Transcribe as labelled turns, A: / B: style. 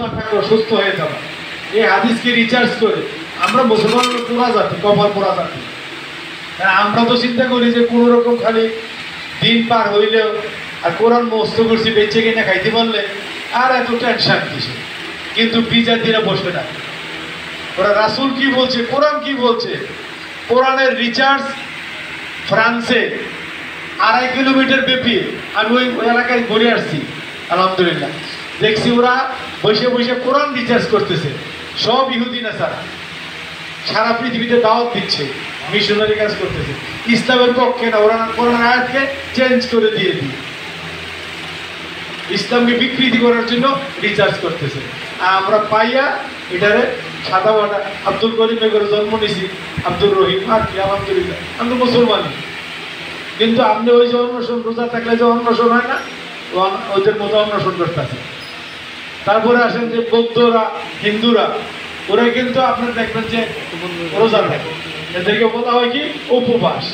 A: রোজা থাকো সুস্থ হয়ে যাবে। এই হাদিসকে রিচার্জ করে আমরা মুসলমান পোড়া জাতি, কপাল পোড়া জাতি। আমরা তো চিন্তা করি যে কোনো রকম খালি দিন পার হইলেও আর কোরআন মস্ত করছি বেঁচে কিনে খাইতে পারলে আর এত টেনশন কিছু, কিন্তু বিজাতিরা বসে না। ওরা রাসূল কি বলছে, কোরআন কি বলছে। কোরআনের রিচার্জ ফ্রান্সে 2.5 কিলোমিটার ব্যাপী। আমি ওই এলাকায় ঘুরে আসছি, আলহামদুলিল্লাহ দেখছি ওরা বসে বসে কোরআন রিচার্জ করতেছে। সব ইহুদি না সারা পৃথিবীতে দাওয়াত দিচ্ছে, মিশনারি কাজ করতেছে, ইসলামের পক্ষে না। ওরা কোরআন আয়াতকে চেঞ্জ করে দিয়ে দিই, ইসলামকে বিকৃতি করার জন্য রিচার্জ করতেছে। আমরা পাইয়া এটারে সাদা মাটা আব্দুল করিমে করে জন্ম নিছি, আব্দুর রহিম আর কি, আলহামদুলিল্লাহ আমি তো মুসলমানই। কিন্তু আপনি ওই যে অন্বেষণ, রোজা থাকলে যে অন্বেষণ হয় না, ওদের মতো অন্বেষণ করতেছে। তারপরে আসেন যে বৌদ্ধরা, হিন্দুরা, ওরা কিন্তু আপনার দেখবেন যে রোজা থাকে, এদেরকে বলা হয় কি উপবাস।